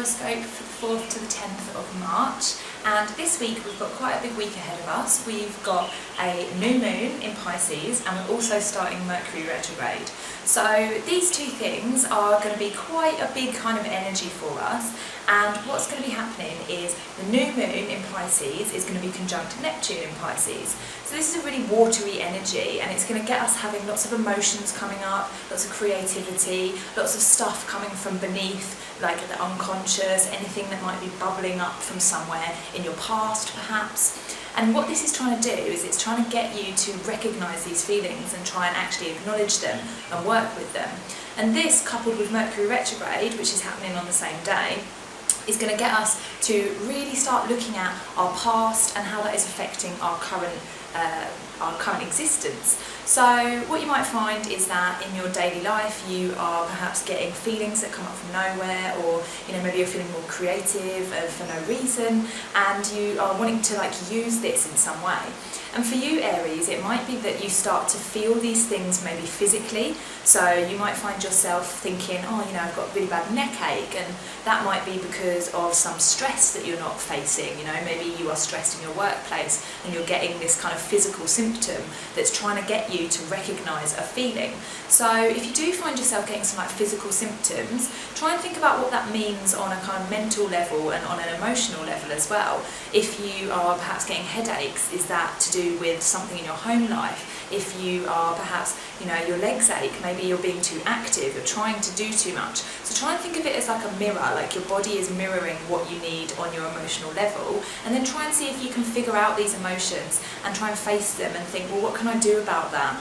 horoscope for the 4th to the 10th of March, and this week we've got quite a big week ahead of us. We've got a new moon in Pisces and we're also starting Mercury retrograde. So these two things are going to be quite a big kind of energy for us, and what's going to be happening is the new moon in Pisces is going to be conjunct Neptune in Pisces. So this is a really watery energy, and it's going to get us having lots of emotions coming up, lots of creativity, lots of stuff coming from beneath, like the unconscious, anything that might be bubbling up from somewhere in your past perhaps. And what this is trying to do is it's trying to get you to recognise these feelings and try and actually acknowledge them and work with them. And this, coupled with Mercury retrograde, which is happening on the same day, is going to get us to really start looking at our past and how that is affecting our current existence. So what you might find is that in your daily life you are perhaps getting feelings that come up from nowhere, or maybe you're feeling more creative for no reason, and you are wanting to use this in some way. And for you, Aries, it might be that you start to feel these things maybe physically. So you might find yourself thinking, I've got a really bad neck ache, and that might be because of some stress that you're not facing. Maybe you are stressed in your workplace and you're getting this kind of physical symptom that's trying to get you to recognise a feeling. So if you do find yourself getting some physical symptoms, try and think about what that means on a kind of mental level and on an emotional level as well. If you are perhaps getting headaches, is that to do with something in your home life? If you are perhaps, your legs ache, maybe you're being too active, you're trying to do too much. So try and think of it as like a mirror, like your body is mirroring what you need on your emotional level, and then try and see if you can figure out these emotions and try and face them and think, well, what can I do about that?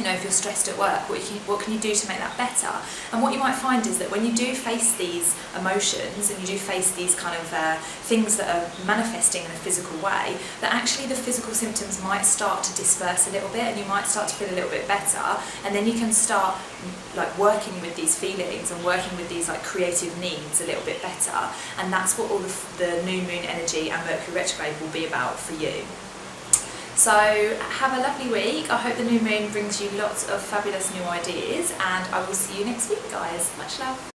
If you're stressed at work, what can you do to make that better? And what you might find is that when you do face these emotions and you do face these kind of things that are manifesting in a physical way, that actually the physical symptoms might start to disperse a little bit, and you might start to feel a little bit better, and then you can start working with these feelings and working with these creative needs a little bit better. And that's what all the new moon energy and Mercury retrograde will be about for you. So have a lovely week. I hope the new moon brings you lots of fabulous new ideas, and I will see you next week, guys. Much love.